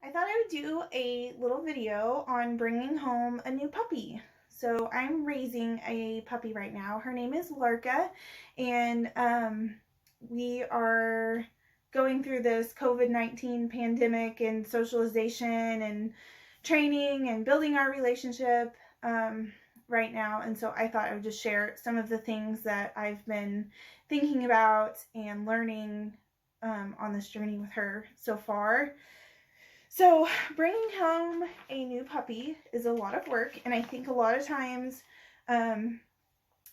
I thought I would do a little video on bringing home a new puppy. So I'm raising a puppy right now. Her name is Larka, and we are going through this COVID-19 pandemic and socialization and training and building our relationship right now. And so I thought I would just share some of the things that I've been thinking about and learning on this journey with her so far. So bringing home a new puppy is a lot of work, and I think a lot of times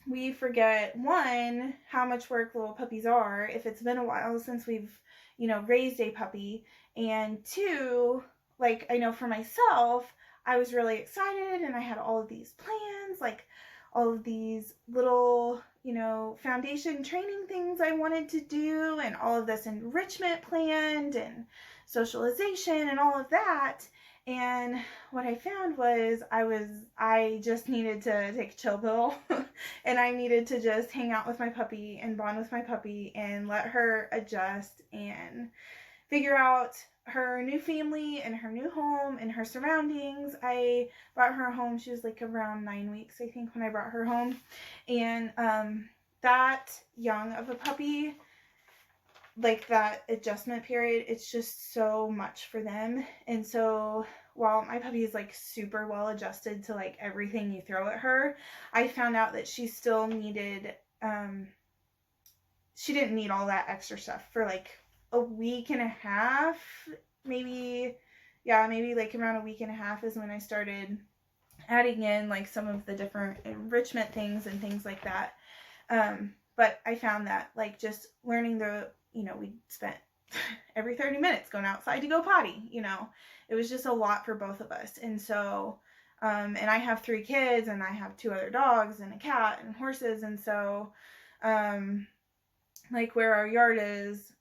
we forget, one, how much work little puppies are if it's been a while since we've, raised a puppy, and two, like I know for myself, I was really excited and I had all of these plans, like all of these little, foundation training things I wanted to do, and all of this enrichment planned and socialization and all of that. And what I found was I just needed to take a chill pill and I needed to just hang out with my puppy and bond with my puppy and let her adjust and figure out her new family and her new home and her surroundings. I brought her home. She was like around 9 weeks, I think, when I brought her home. And that young of a puppy, like that adjustment period, it's just so much for them. And so while my puppy is like super well adjusted to like everything you throw at her, I found out that she still needed, she didn't need all that extra stuff for like a week and a half, maybe like around a week and a half is when I started adding in like some of the different enrichment things and things like that. But I found that like just learning we spent every 30 minutes going outside to go potty, it was just a lot for both of us. And so, and I have 3 kids and I have 2 other dogs and a cat and horses. And so, like where our yard is,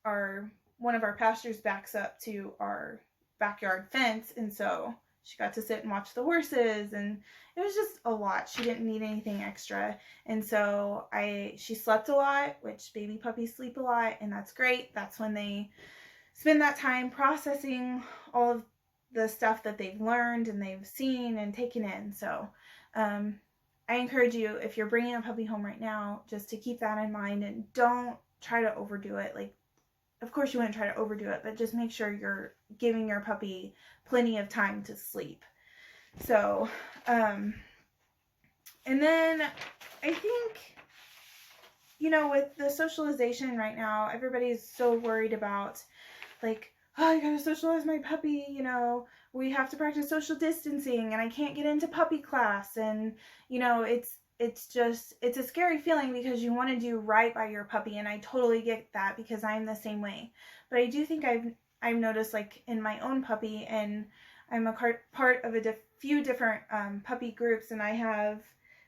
one of our pastures backs up to our backyard fence. And so she got to sit and watch the horses, and it was just a lot. She didn't need anything extra. And so she slept a lot, which baby puppies sleep a lot, and that's great. That's when they spend that time processing all of the stuff that they've learned and they've seen and taken in. So I encourage you, if you're bringing a puppy home right now, just to keep that in mind and don't try to overdo it. Like, of course you wouldn't try to overdo it, but just make sure you're giving your puppy plenty of time to sleep. So, and then I think, with the socialization right now, everybody's so worried about like, oh, I gotta socialize my puppy, we have to practice social distancing and I can't get into puppy class. And, it's a scary feeling because you want to do right by your puppy, and I totally get that because I'm the same way. But I do think I've noticed, like in my own puppy, and I'm a part of a few different puppy groups, and I have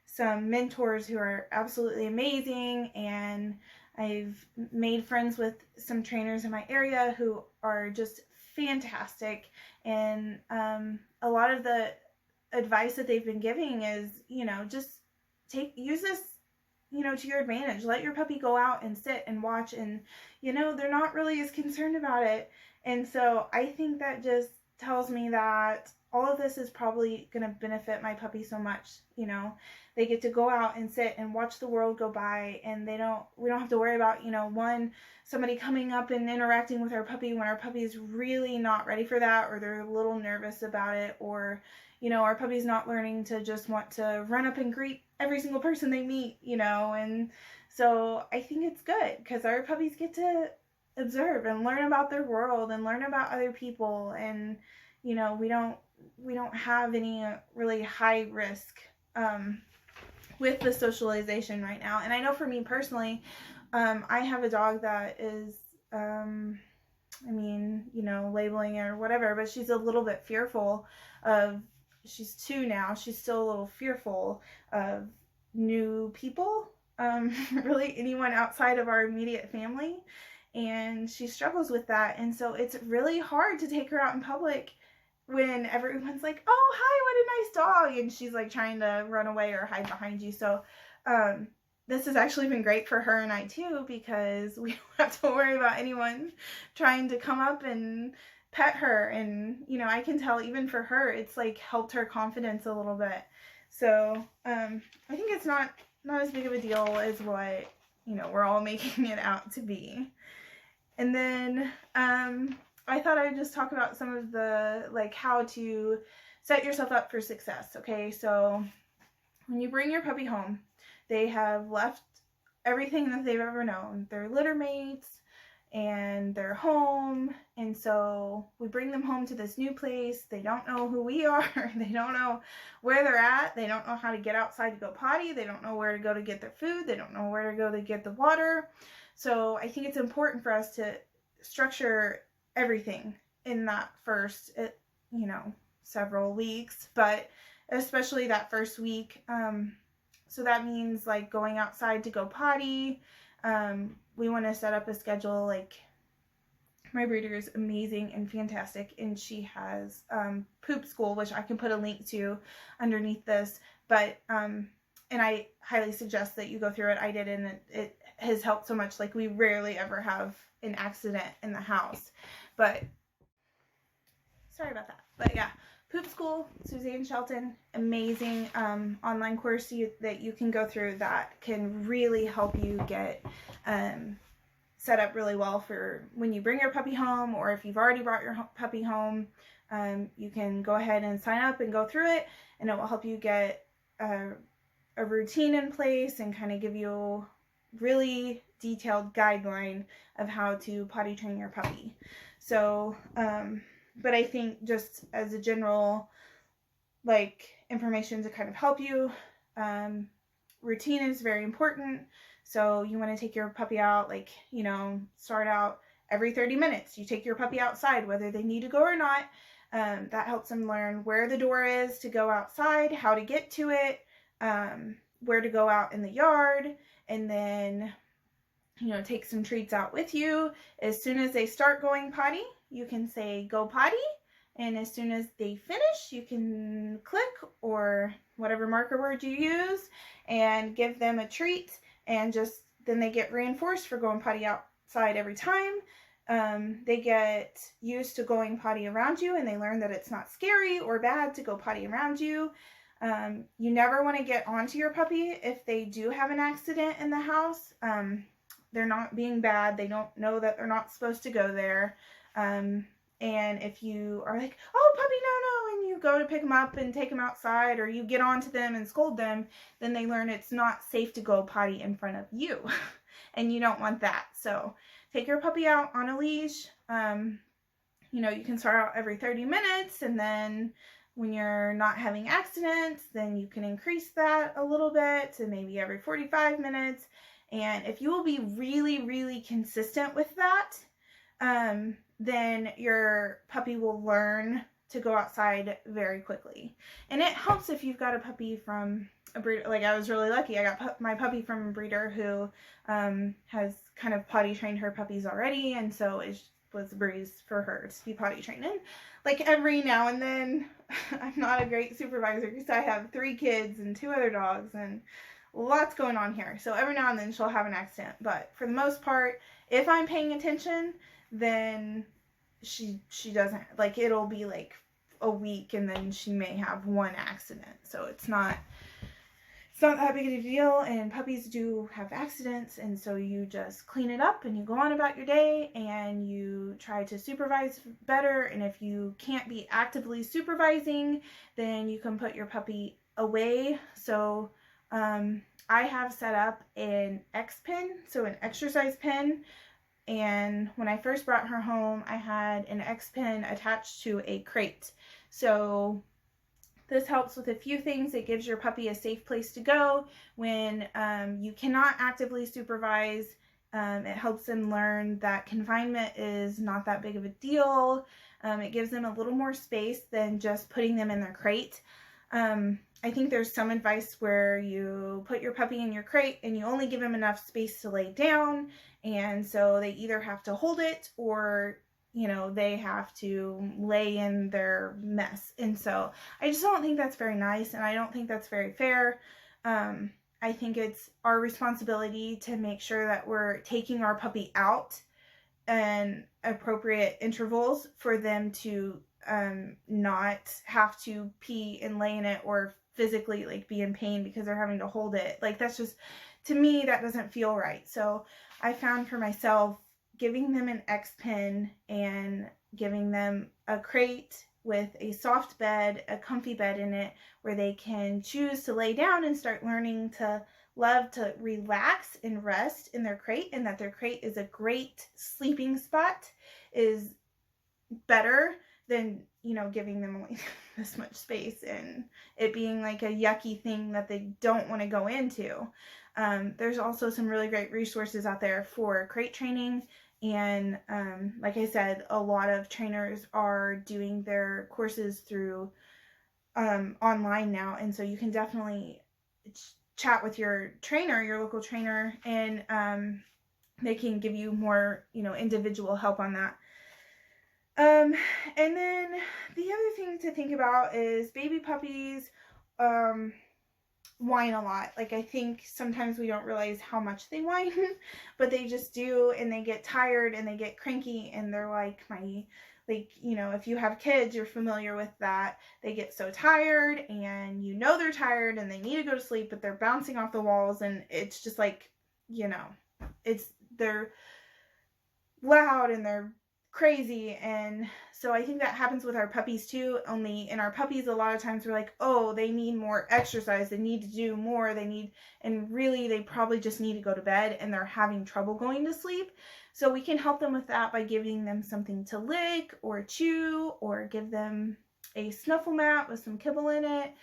some mentors who are absolutely amazing, and I've made friends with some trainers in my area who are just fantastic. And a lot of the advice that they've been giving is, just use this, to your advantage. Let your puppy go out and sit and watch, and, they're not really as concerned about it. And so I think that just tells me that all of this is probably going to benefit my puppy so much. They get to go out and sit and watch the world go by, and we don't have to worry about, somebody coming up and interacting with our puppy when our puppy is really not ready for that, or they're a little nervous about it, or, our puppy's not learning to just want to run up and greet every single person they meet, and so I think it's good because our puppies get to observe and learn about their world and learn about other people, and, we don't have any really high risk with the socialization right now. And I know for me personally, I have a dog that is, labeling it or whatever, but she's a little bit fearful she's 2 now, she's still a little fearful of new people, really anyone outside of our immediate family, and she struggles with that. And so it's really hard to take her out in public when everyone's like, oh, hi, what a nice dog, and she's like trying to run away or hide behind you. So this has actually been great for her and I too, because we don't have to worry about anyone trying to come up and pet her, and you know, I can tell even for her it's like helped her confidence a little bit. So I think it's not as big of a deal as what, you know, we're all making it out to be. And then I thought I would just talk about some of the, like, how to set yourself up for success. Okay, so when you bring your puppy home, they have left everything that they've ever known, their litter mates and their home, and so we bring them home to this new place. They don't know who we are. They don't know where they're at. They don't know how to get outside to go potty. They don't know where to go to get their food. They don't know where to go to get the water. So I think it's important for us to structure everything in that first, you know, several weeks, but especially that first week. So that means like going outside to go potty. We want to set up a schedule. Like, my breeder is amazing and fantastic, and she has poop school, which I can put a link to underneath this, but and I highly suggest that you go through it. I did, and it has helped so much. Like, we rarely ever have an accident in the house. But sorry about that. But yeah, Poop School, Suzanne Shelton, amazing online course that you can go through that can really help you get set up really well for when you bring your puppy home, or if you've already brought your puppy home. You can go ahead and sign up and go through it, and it will help you get a routine in place and kind of give you really detailed guideline of how to potty train your puppy. So but I think just as a general, like, information to kind of help you, routine is very important. So you want to take your puppy out, like, you know, start out every 30 minutes. You take your puppy outside, whether they need to go or not. That helps them learn where the door is to go outside, how to get to it, where to go out in the yard, and then, you know, take some treats out with you. As soon as they start going potty, you can say, go potty. And as soon as they finish, you can click, or whatever marker word you use, and give them a treat. And just then they get reinforced for going potty outside every time. They get used to going potty around you, and they learn that it's not scary or bad to go potty around you. You never want to get onto your puppy if they do have an accident in the house. They're not being bad. They don't know that they're not supposed to go there. And if you are like, oh, puppy, no, and you go to pick them up and take them outside, or you get onto them and scold them, then they learn it's not safe to go potty in front of you. And you don't want that. So take your puppy out on a leash. You know, you can start out every 30 minutes, and then when you're not having accidents, then you can increase that a little bit to maybe every 45 minutes. And if you will be really, really consistent with that, then your puppy will learn to go outside very quickly. And it helps if you've got a puppy from a breeder. Like, I was really lucky. I got my puppy from a breeder who has kind of potty trained her puppies already, and so it was a breeze for her to be potty training. Like, every now and then, I'm not a great supervisor because I have 3 kids and 2 other dogs and lots going on here. So every now and then she'll have an accident. But for the most part, if I'm paying attention, then she doesn't, like, it'll be like a week and then she may have 1 accident. So it's not that big of a deal, and puppies do have accidents, and so you just clean it up and you go on about your day and you try to supervise better. And if you can't be actively supervising, then you can put your puppy away. So I have set up an X pen, so an exercise pen. And when I first brought her home, I had an X pen attached to a crate. So this helps with a few things. It gives your puppy a safe place to go when you cannot actively supervise. It helps them learn that confinement is not that big of a deal. It gives them a little more space than just putting them in their crate. I think there's some advice where you put your puppy in your crate and you only give them enough space to lay down, and so they either have to hold it or, you know, they have to lay in their mess. And so I just don't think that's very nice, and I don't think that's very fair. I think it's our responsibility to make sure that we're taking our puppy out and appropriate intervals for them to not have to pee and lay in it or physically like be in pain because they're having to hold it. Like that's just, to me, that doesn't feel right. So I found for myself giving them an X pen and giving them a crate with a soft bed, a comfy bed in it, where they can choose to lay down and start learning to love to relax and rest in their crate, and that their crate is a great sleeping spot, is better than, you know, giving them only this much space and it being like a yucky thing that they don't want to go into. There's also some really great resources out there for crate training. And like I said, a lot of trainers are doing their courses through online now. And so you can definitely chat with your trainer, your local trainer, and they can give you more, you know, individual help on that. And then the other thing to think about is baby puppies whine a lot. Like, I think sometimes we don't realize how much they whine, but they just do, and they get tired and they get cranky, and they're like you know, if you have kids, you're familiar with that. They get so tired, and you know they're tired and they need to go to sleep, but they're bouncing off the walls, and it's just like, you know, they're loud and they're crazy. And so I think that happens with our puppies too, only in our puppies a lot of times we're like, oh, they need more exercise, they need to do more, and really they probably just need to go to bed and they're having trouble going to sleep. So we can help them with that by giving them something to lick or chew, or give them a snuffle mat with some kibble in it.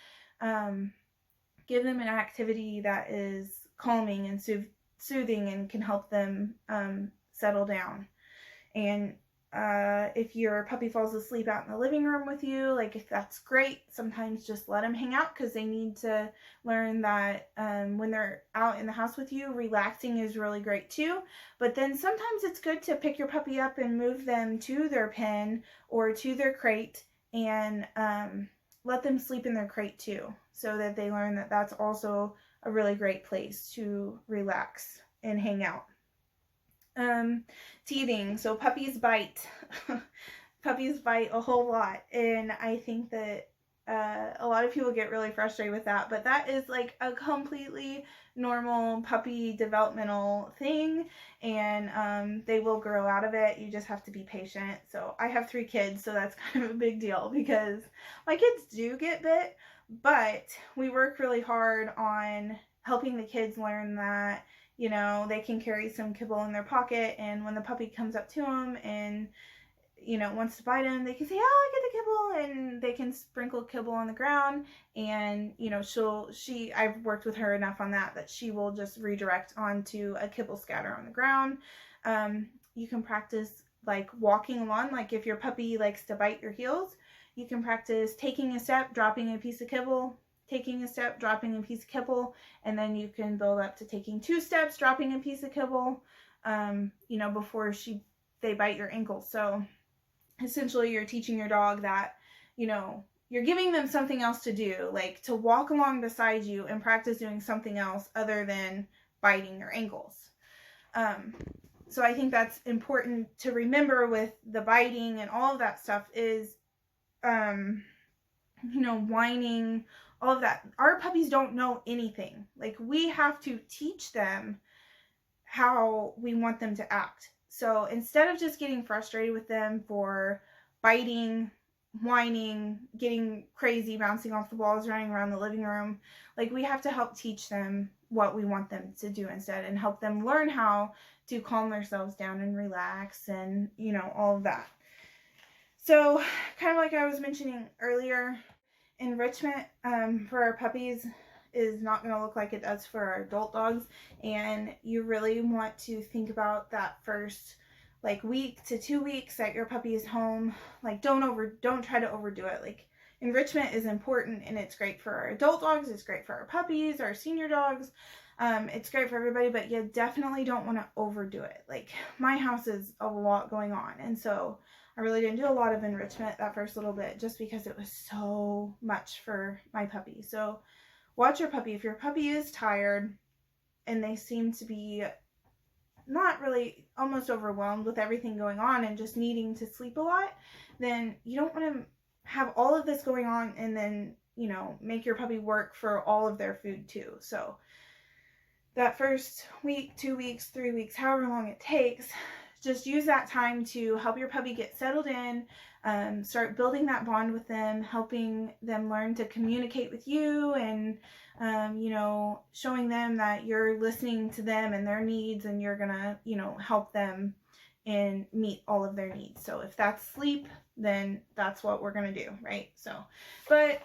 Give them an activity that is calming and soothing and can help them settle down. And if your puppy falls asleep out in the living room with you, like, if that's great, sometimes just let them hang out, because they need to learn that when they're out in the house with you, relaxing is really great too. But then sometimes it's good to pick your puppy up and move them to their pen or to their crate, and let them sleep in their crate too, so that they learn that that's also a really great place to relax and hang out. Teething. So puppies bite. Puppies bite a whole lot, and I think that a lot of people get really frustrated with that, but that is like a completely normal puppy developmental thing, and they will grow out of it. You just have to be patient. So I have 3 kids, so that's kind of a big deal, because my kids do get bit, but we work really hard on helping the kids learn that, you know, they can carry some kibble in their pocket, and when the puppy comes up to them and, you know, wants to bite them, they can say, oh, I get the kibble, and they can sprinkle kibble on the ground, and, you know, I've worked with her enough on that she will just redirect onto a kibble scatter on the ground. You can practice like walking along, like if your puppy likes to bite your heels, you can practice taking a step, dropping a piece of kibble, taking a step, dropping a piece of kibble, and then you can build up to taking 2 steps, dropping a piece of kibble, you know, before they bite your ankle. So essentially you're teaching your dog that, you know, you're giving them something else to do, like to walk along beside you and practice doing something else other than biting your ankles. So I think that's important to remember with the biting and all of that stuff is, you know, whining, all of that. Our puppies don't know anything. Like, we have to teach them how we want them to act. So instead of just getting frustrated with them for biting, whining, getting crazy, bouncing off the walls, running around the living room, like, we have to help teach them what we want them to do instead, and help them learn how to calm themselves down and relax, and, you know, all of that. So kind of like I was mentioning earlier, enrichment for our puppies is not going to look like it does for our adult dogs, and you really want to think about that first like week to 2 weeks that your puppy is home. Like, don't try to overdo it. Like, enrichment is important, and it's great for our adult dogs, it's great for our puppies, our senior dogs, it's great for everybody, but you definitely don't want to overdo it. Like, my house is a lot going on, and so I really didn't do a lot of enrichment that first little bit, just because it was so much for my puppy. So watch your puppy. If your puppy is tired and they seem to be not really, almost overwhelmed with everything going on and just needing to sleep a lot, then you don't want to have all of this going on and then, you know, make your puppy work for all of their food too. So that first week, 2 weeks, 3 weeks, however long it takes, just use that time to help your puppy get settled in, start building that bond with them, helping them learn to communicate with you, and you know, showing them that you're listening to them and their needs, and you're gonna, you know, help them and meet all of their needs. So if that's sleep, then that's what we're gonna do, right? So, but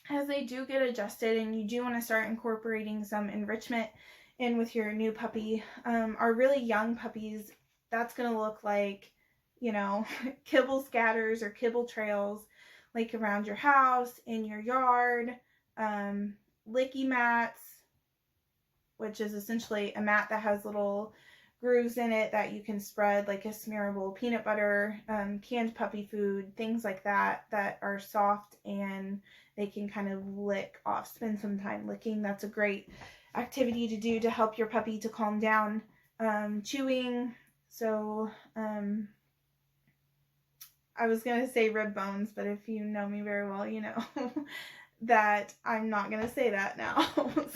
as they do get adjusted and you do want to start incorporating some enrichment in with your new puppy, our really young puppies, that's going to look like, you know, kibble scatters or kibble trails, like around your house, in your yard, licky mats, which is essentially a mat that has little grooves in it that you can spread, like a smearable peanut butter, canned puppy food, things like that, that are soft and they can kind of lick off, spend some time licking. That's a great activity to do to help your puppy to calm down. Chewing, so I was going to say rib bones, but if you know me very well, you know that I'm not going to say that now.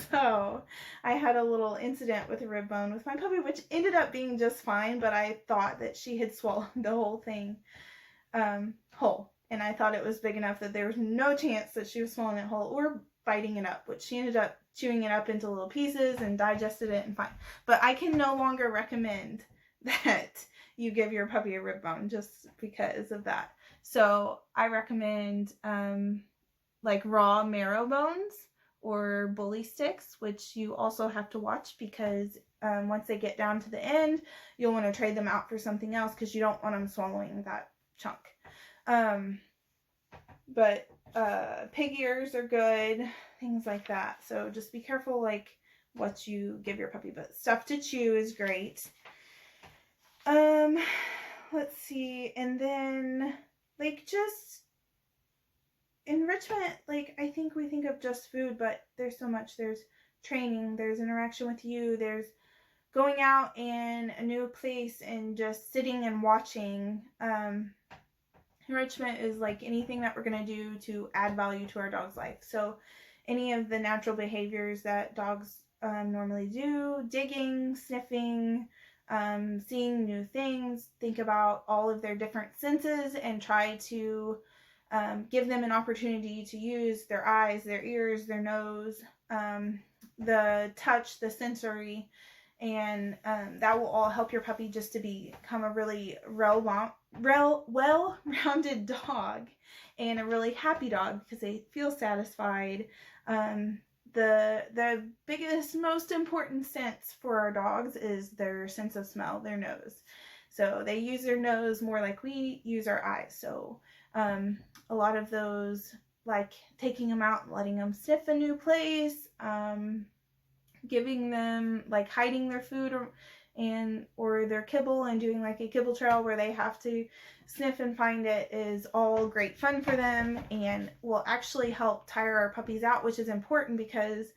So I had a little incident with a rib bone with my puppy, which ended up being just fine, but I thought that she had swallowed the whole thing whole. And I thought it was big enough that there was no chance that she was swallowing it whole or biting it up, which she ended up chewing it up into little pieces and digested it and fine. But I can no longer recommend that you give your puppy a rib bone just because of that. So I recommend like raw marrow bones or bully sticks, which you also have to watch because once they get down to the end, you'll want to trade them out for something else because you don't want them swallowing that chunk. But pig ears are good, things like that. So just be careful like what you give your puppy, but stuff to chew is great. Let's see, and then like just enrichment, like I think we think of just food, but there's so much. There's training, there's interaction with you, there's going out in a new place and just sitting and watching. Enrichment is like anything that we're going to do to add value to our dog's life. So any of the natural behaviors that dogs normally do, digging, sniffing, seeing new things, think about all of their different senses and try to give them an opportunity to use their eyes, their ears, their nose, the touch, the sensory, and that will all help your puppy just to become a really well-rounded dog and a really happy dog because they feel satisfied. The biggest, most important sense for our dogs is their sense of smell, their nose. So they use their nose more like we use our eyes. So a lot of those, like taking them out and letting them sniff a new place, giving them, like hiding their food or their kibble and doing like a kibble trail where they have to sniff and find it, is all great fun for them and will actually help tire our puppies out, which is important because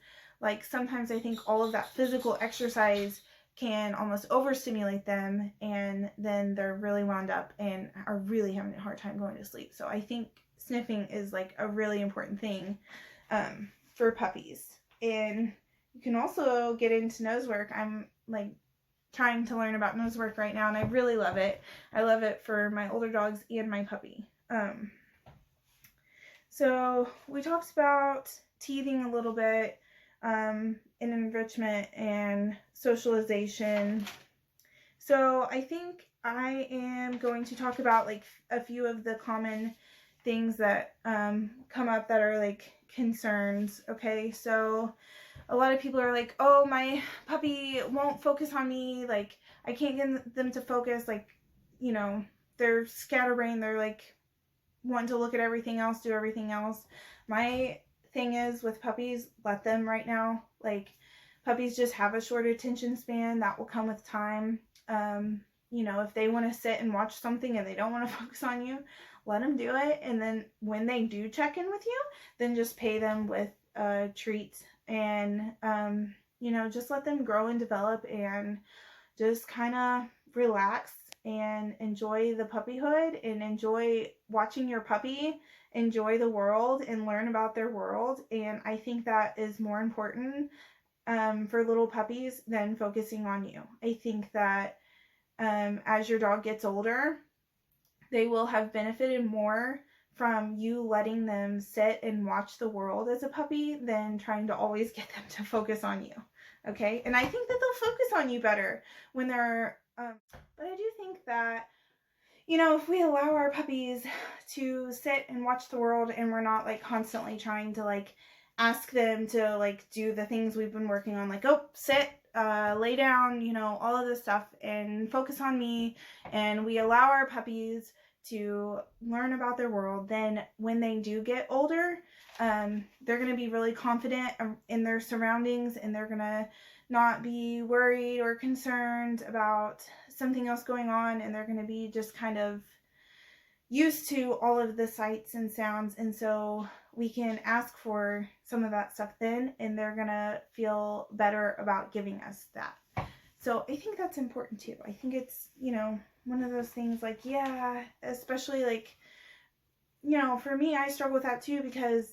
like sometimes I think all of that physical exercise can almost overstimulate them and then they're really wound up and are really having a hard time going to sleep. So I think sniffing is like a really important thing for puppies. And you can also get into nose work. I'm like trying to learn about nose work right now and I really love it. I love it for my older dogs and my puppy. So we talked about teething a little bit, in enrichment and socialization. So I think I am going to talk about like a few of the common things that come up that are like concerns. Okay, so a lot of people are like, oh, my puppy won't focus on me, like I can't get them to focus, like, you know, they're scatterbrained, they're like wanting to look at everything else, do everything else. My thing is with puppies, let them right now. Like puppies just have a short attention span, that will come with time. You know, if they want to sit and watch something and they don't want to focus on you, let them do it. And then when they do check in with you, then just pay them with treats and, you know, just let them grow and develop and just kind of relax and enjoy the puppyhood and enjoy watching your puppy enjoy the world and learn about their world. And I think that is more important for little puppies than focusing on you. I think that as your dog gets older, they will have benefited more from you letting them sit and watch the world as a puppy than trying to always get them to focus on you. Okay? And I think that they'll focus on you better when they're, but I do think that, you know, if we allow our puppies to sit and watch the world and we're not like constantly trying to like ask them to like do the things we've been working on, like, oh, sit, lay down, you know, all of this stuff and focus on me, and we allow our puppies to learn about their world, then when they do get older, they're going to be really confident in their surroundings, and they're going to not be worried or concerned about something else going on, and they're going to be just kind of used to all of the sights and sounds. And so we can ask for some of that stuff then, and they're going to feel better about giving us that. So I think that's important too. I think it's, you know, one of those things like, yeah, especially like, you know, for me, I struggle with that too, because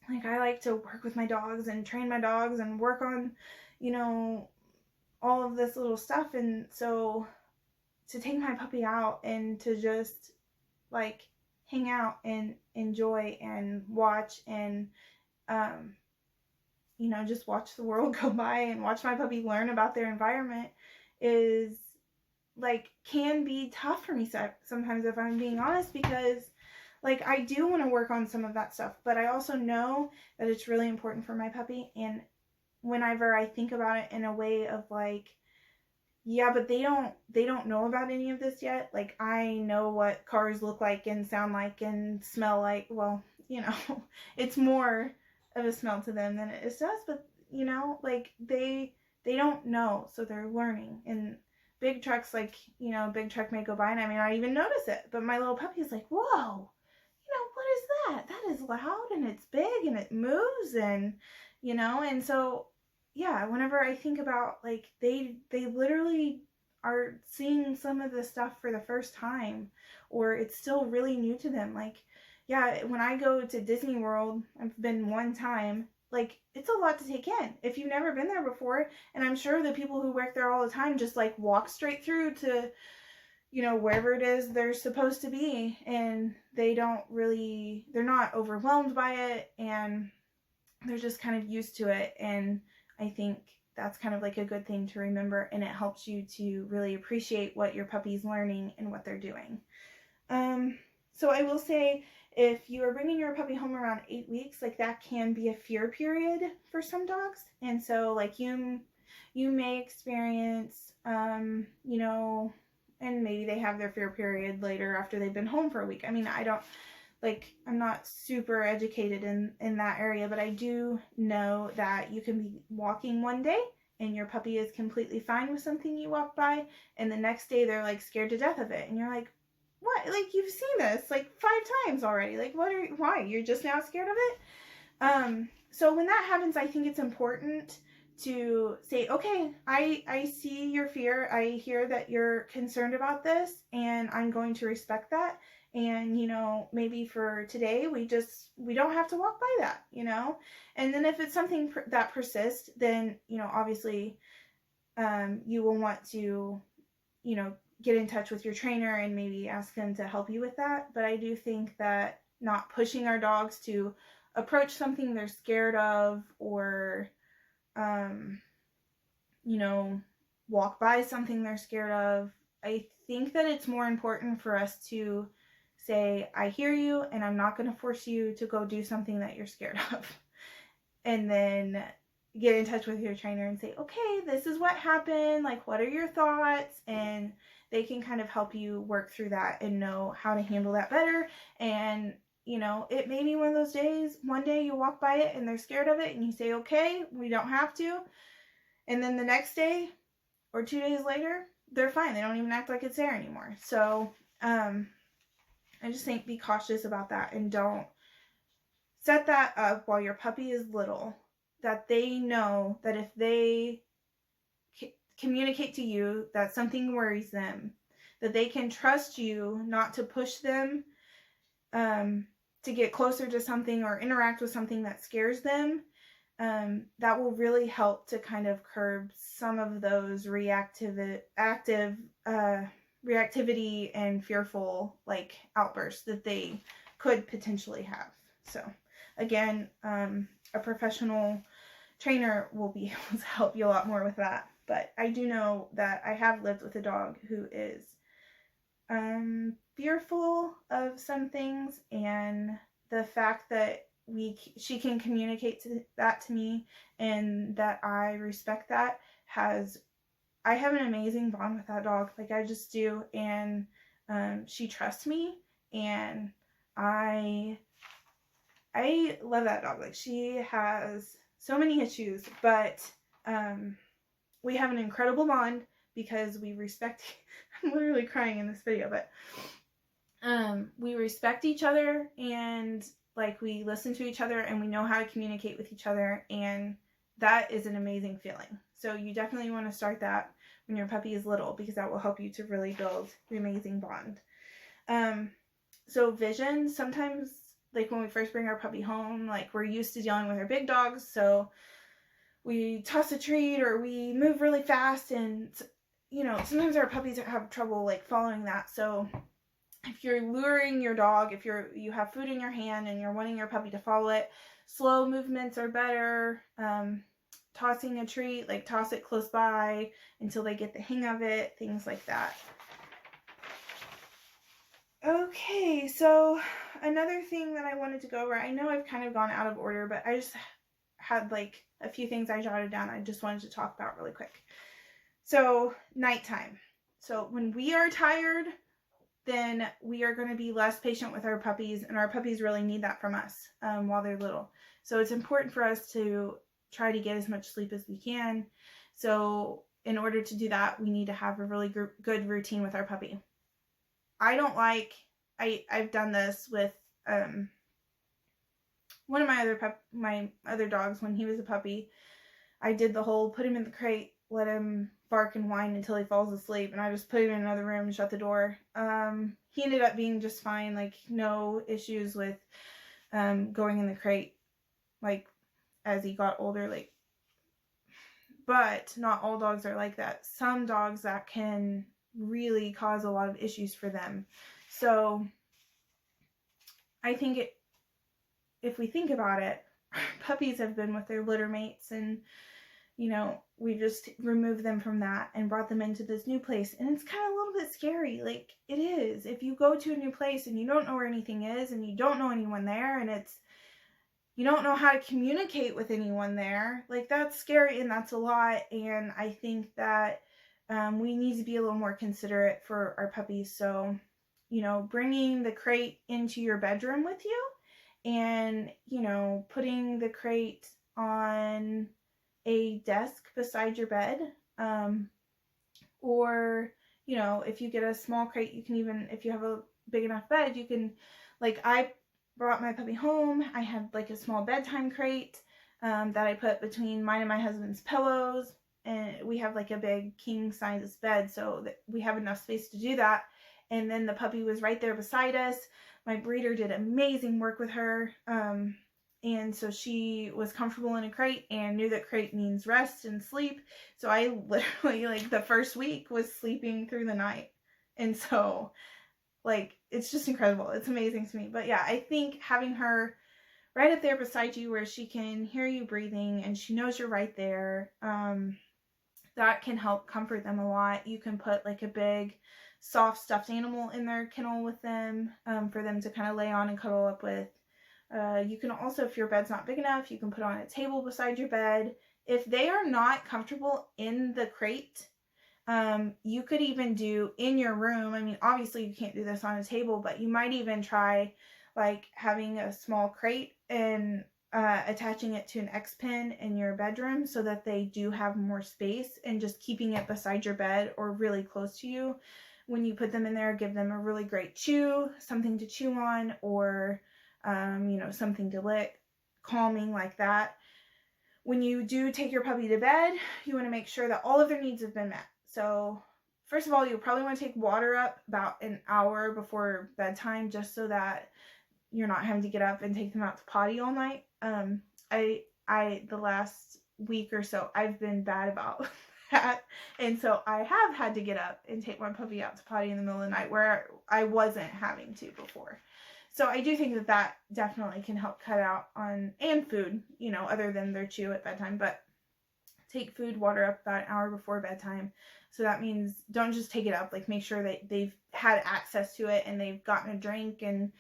like I like to work with my dogs and train my dogs and work on, you know, all of this little stuff. And so to take my puppy out and to just like hang out and enjoy and watch and, you know, just watch the world go by and watch my puppy learn about their environment is like, can be tough for me sometimes, if I'm being honest, because like I do want to work on some of that stuff, but I also know that it's really important for my puppy. And whenever I think about it in a way of like, yeah, but they don't know about any of this yet. Like, I know what cars look like and sound like and smell like. Well, you know, it's more of a smell to them than it is to us, but you know, like they don't know, so they're learning. And big trucks, like, you know, a big truck may go by and I may not even notice it, but my little puppy is like, whoa, you know, what is that? That is loud and it's big and it moves, and you know. And so yeah, whenever I think about like they literally are seeing some of the stuff for the first time, or it's still really new to them. Like, yeah, when I go to Disney World, I've been one time, like it's a lot to take in if you've never been there before. And I'm sure the people who work there all the time just like walk straight through to, you know, wherever it is they're supposed to be, and they're not overwhelmed by it, and they're just kind of used to it. And I think that's kind of like a good thing to remember, and it helps you to really appreciate what your puppy's learning and what they're doing. So I will say, if you are bringing your puppy home around 8 weeks, like that can be a fear period for some dogs. And so like you may experience, you know, and maybe they have their fear period later after they've been home for a week. I mean, I'm not super educated in that area, but I do know that you can be walking one day and your puppy is completely fine with something you walk by, and the next day they're like scared to death of it. And you're like, what? Like, you've seen this like 5 times already. Like, why? You're just now scared of it? So when that happens, I think it's important to say, okay, I see your fear. I hear that you're concerned about this, and I'm going to respect that. And, you know, maybe for today, we don't have to walk by that, you know. And then if it's something that persists, then, you know, obviously, you will want to, you know, get in touch with your trainer and maybe ask them to help you with that. But I do think that not pushing our dogs to approach something they're scared of, or, you know, walk by something they're scared of. I think that it's more important for us to say, I hear you, and I'm not going to force you to go do something that you're scared of. And then get in touch with your trainer and say, okay, this is what happened. Like, what are your thoughts? And they can kind of help you work through that and know how to handle that better. And, you know, it may be one of those days, one day you walk by it and they're scared of it and you say, okay, we don't have to. And then the next day or 2 days later, they're fine. They don't even act like it's there anymore. So, I just think be cautious about that, and don't set that up while your puppy is little, that they know that if they communicate to you that something worries them, that they can trust you not to push them to get closer to something or interact with something that scares them, that will really help to kind of curb some of those reactivity and fearful like outbursts that they could potentially have. So again, a professional trainer will be able to help you a lot more with that. But I do know that I have lived with a dog who is fearful of some things, and the fact that she can communicate that to me, and that I respect that, I have an amazing bond with that dog. Like, I just do. And she trusts me, and I love that dog. Like, she has so many issues, but we have an incredible bond because we respect. I'm literally crying in this video, but we respect each other, and like, we listen to each other, and we know how to communicate with each other, and that is an amazing feeling. So you definitely want to start that when your puppy is little, because that will help you to really build the amazing bond. So vision, sometimes, like, when we first bring our puppy home, like, we're used to dealing with our big dogs, so we toss a treat or we move really fast, and you know, sometimes our puppies have trouble like following that. So if you're luring your dog, if you have food in your hand and you're wanting your puppy to follow it, slow movements are better. Tossing a treat, like toss it close by until they get the hang of it, things like that. Okay, so another thing that I wanted to go over, I know I've kind of gone out of order, but I just had like a few things I jotted down I just wanted to talk about really quick. So nighttime. So when we are tired, then we are going to be less patient with our puppies, and our puppies really need that from us while they're little. So it's important for us to try to get as much sleep as we can. So in order to do that, we need to have a really good routine with our puppy. I've done this with one of my other dogs when he was a puppy. I did the whole put him in the crate, let him bark and whine until he falls asleep, and I just put him in another room and shut the door. He ended up being just fine, like no issues with going in the crate, like as he got older, like. But not all dogs are like that. Some dogs, that can really cause a lot of issues for them. So I think if we think about it, puppies have been with their litter mates, and you know, we just removed them from that and brought them into this new place, and it's kind of a little bit scary. Like, it is. If you go to a new place and you don't know where anything is, and you don't know anyone there, and you don't know how to communicate with anyone there, like, that's scary, and that's a lot. And I think that we need to be a little more considerate for our puppies. So, you know, bringing the crate into your bedroom with you, and, you know, putting the crate on a desk beside your bed, or, you know, if you get a small crate, you can even, if you have a big enough bed, you can, like, I brought my puppy home, I had like a small bedtime crate that I put between mine and my husband's pillows, and we have like a big king size bed, so that we have enough space to do that. And then the puppy was right there beside us. My breeder did amazing work with her, and so she was comfortable in a crate and knew that crate means rest and sleep. So I literally, like, the first week was sleeping through the night. And so, like, it's just incredible. It's amazing to me. But yeah, I think having her right up there beside you where she can hear you breathing and she knows you're right there, that can help comfort them a lot. You can put like a big soft stuffed animal in their kennel with them, for them to kind of lay on and cuddle up with. You can also, if your bed's not big enough, you can put on a table beside your bed. If they are not comfortable in the crate, you could even do in your room. I mean, obviously you can't do this on a table, but you might even try like having a small crate and attaching it to an X-pin in your bedroom so that they do have more space, and just keeping it beside your bed or really close to you. When you put them in there, give them a really great chew, something to chew on, or you know, something to lick, calming like that. when you do take your puppy to bed, you want to make sure that all of their needs have been met. So first of all, you'll probably want to take water up about an hour before bedtime, just so that you're not having to get up and take them out to potty all night. The last week or so, I've been bad about that. And so I have had to get up and take my puppy out to potty in the middle of the night, where I wasn't having to before. So I do think that that definitely can help cut out on, and food, you know, other than their chew at bedtime, but take food, water up about an hour before bedtime. So that means don't just take it up, like make sure that they've had access to it and they've gotten a drink, and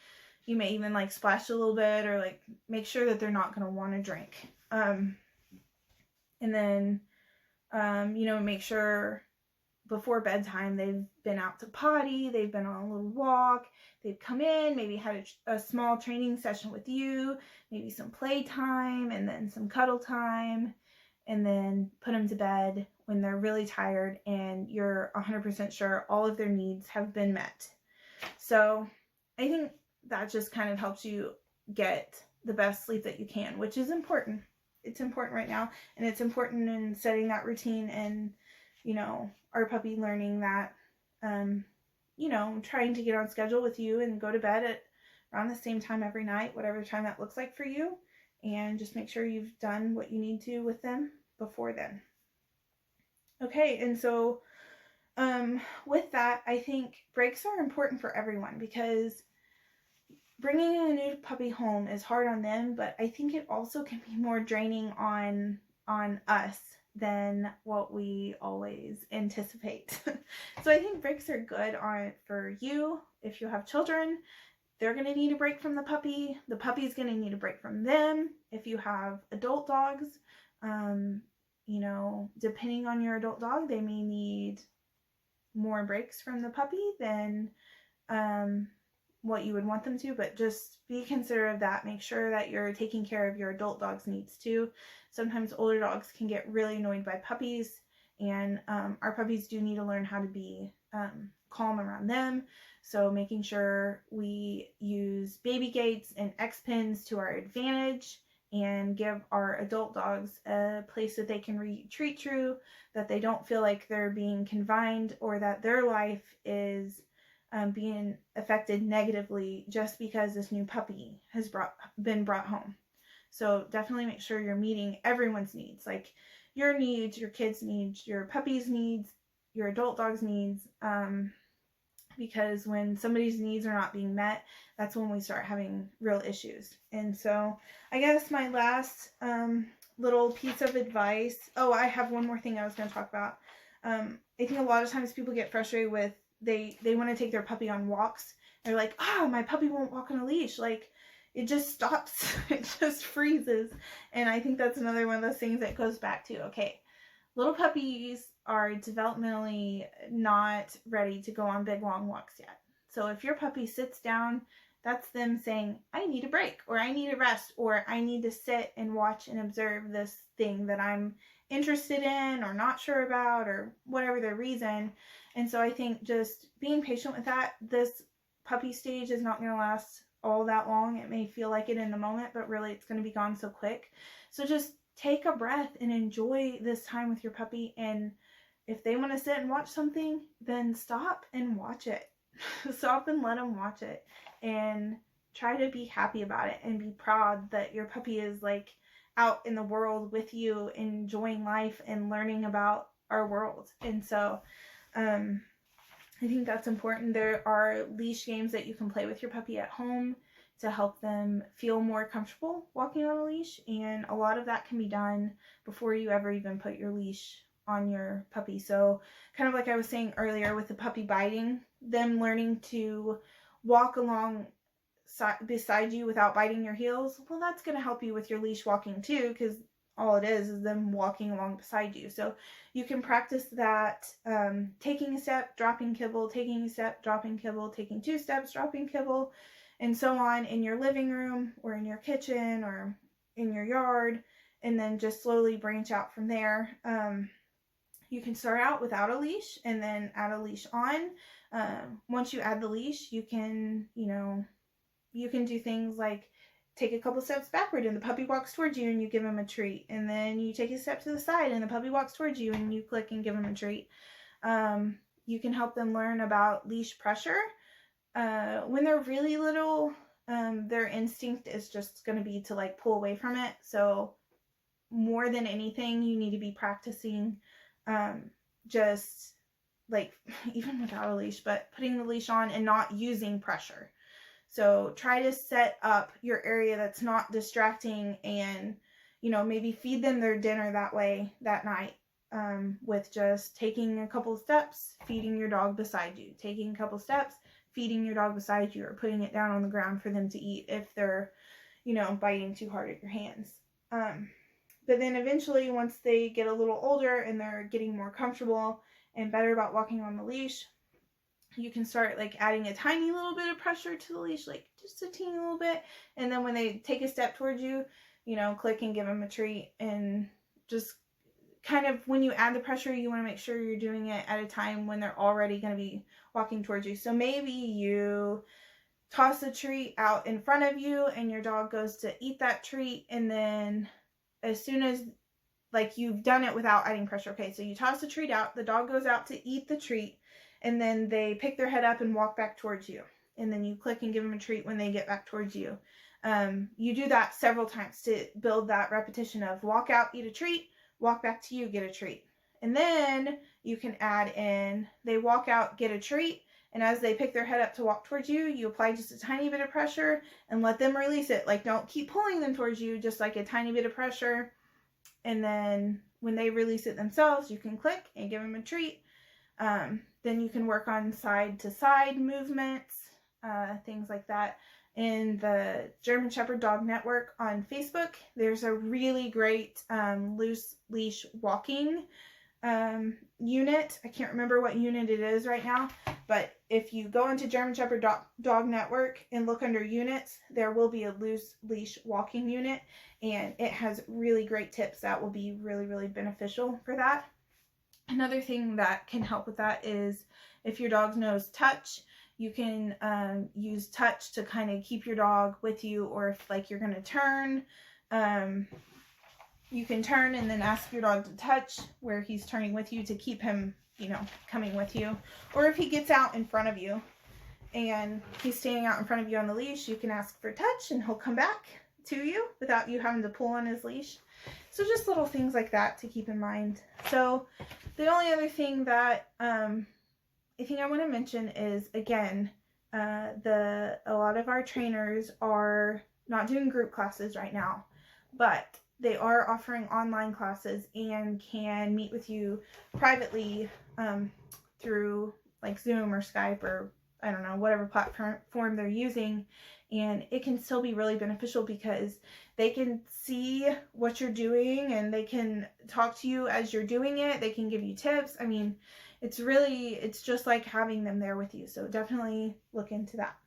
you may even like splash a little bit, or like make sure that they're not going to want to drink. And then, you know, make sure before bedtime they've been out to potty, they've been on a little walk, they've come in, maybe had a small training session with you, maybe some play time, and then some cuddle time, and then put them to bed when they're really tired and you're 100% sure all of their needs have been met. So I think that just kind of helps you get the best sleep that you can, which is important. It's important right now, and it's important in setting that routine, and, you know, our puppy learning that, you know, trying to get on schedule with you and go to bed at around the same time every night, whatever time that looks like for you, and just make sure you've done what you need to with them before then. Okay, and so with that, I think breaks are important for everyone, because bringing a new puppy home is hard on them, but I think it also can be more draining on us than what we always anticipate. So I think breaks are good for you. If you have children, they're going to need a break from the puppy. The puppy's going to need a break from them. If you have adult dogs, you know, depending on your adult dog, they may need more breaks from the puppy than what you would want them to, but just be considerate of that. Make sure that you're taking care of your adult dog's needs too. Sometimes older dogs can get really annoyed by puppies, and our puppies do need to learn how to be calm around them. So making sure we use baby gates and X pins to our advantage, and give our adult dogs a place that they can retreat to, that they don't feel like they're being confined, or that their life is being affected negatively just because this new puppy has been brought home. So definitely make sure you're meeting everyone's needs, like your needs, your kids' needs, your puppy's needs, your adult dog's needs, because when somebody's needs are not being met, that's when we start having real issues. And so I guess my last little piece of advice, I have one more thing I was going to talk about. I think a lot of times people get frustrated with, they want to take their puppy on walks. They're like, my puppy won't walk on a leash. Like, it just stops. It just freezes. And I think that's another one of those things that goes back to, okay, little puppies are developmentally not ready to go on big, long walks yet. So if your puppy sits down, that's them saying, I need a break, or I need a rest, or I need to sit and watch and observe this thing that I'm interested in or not sure about, or whatever their reason. And so I think just being patient with that. This puppy stage is not going to last all that long. It may feel like it in the moment, but really it's going to be gone so quick. So just take a breath and enjoy this time with your puppy. And if they want to sit and watch something, then stop and watch it. Stop and let them watch it, and try to be happy about it, and be proud that your puppy is like out in the world with you, enjoying life and learning about our world. And so I think that's important. There are leash games that you can play with your puppy at home to help them feel more comfortable walking on a leash, and a lot of that can be done before you ever even put your leash on your puppy. So kind of like I was saying earlier with the puppy biting, them learning to walk along beside you without biting your heels, well, that's going to help you with your leash walking too, because all it is them walking along beside you. So you can practice that, taking a step, dropping kibble, taking a step, dropping kibble, taking 2 steps, dropping kibble, and so on, in your living room or in your kitchen or in your yard, and then just slowly branch out from there. You can start out without a leash and then add a leash on. Once you add the leash, you can do things like take a couple steps backward and the puppy walks towards you and you give him a treat. And then you take a step to the side and the puppy walks towards you and you click and give him a treat. You can help them learn about leash pressure. When they're really little, their instinct is just going to be to like pull away from it. So more than anything, you need to be practicing just like even without a leash, but putting the leash on and not using pressure. So try to set up your area that's not distracting, and maybe feed them their dinner that way that night, with just taking a couple steps, feeding your dog beside you, taking a couple steps, feeding your dog beside you, or putting it down on the ground for them to eat if they're biting too hard at your hands. But then eventually, once they get a little older and they're getting more comfortable and better about walking on the leash, you can start like adding a tiny little bit of pressure to the leash, like just a teeny little bit. And then when they take a step towards you, click and give them a treat. And just kind of when you add the pressure, you want to make sure you're doing it at a time when they're already going to be walking towards you. So maybe you toss a treat out in front of you and your dog goes to eat that treat, and then as soon as like you've done it without adding pressure. Okay, so you toss the treat out, the dog goes out to eat the treat, and then they pick their head up and walk back towards you. And then you click and give them a treat when they get back towards you. You do that several times to build that repetition of walk out, eat a treat, walk back to you, get a treat. And then you can add in, they walk out, get a treat, and as they pick their head up to walk towards you, you apply just a tiny bit of pressure and let them release it. Like, don't keep pulling them towards you, just like a tiny bit of pressure. And then when they release it themselves, you can click and give them a treat. Then you can work on side to side movements, things like that. In the German Shepherd Dog Network on Facebook, there's a really great loose leash walking unit. I can't remember what unit it is right now, but if you go into German Shepherd Dog Network and look under units, there will be a loose leash walking unit, and it has really great tips that will be really, really beneficial for that. Another thing that can help with that is if your dog knows touch, you can use touch to kind of keep your dog with you, or if like you're going to turn, you can turn and then ask your dog to touch where he's turning with you to keep him, coming with you. Or if he gets out in front of you and he's standing out in front of you on the leash, you can ask for touch and he'll come back to you without you having to pull on his leash. So just little things like that to keep in mind. So the only other thing that I think I want to mention is, again, a lot of our trainers are not doing group classes right now, but they are offering online classes and can meet with you privately through like Zoom or Skype or I don't know, whatever platform they're using. And it can still be really beneficial because they can see what you're doing and they can talk to you as you're doing it. They can give you tips. I mean, it's just like having them there with you. So definitely look into that.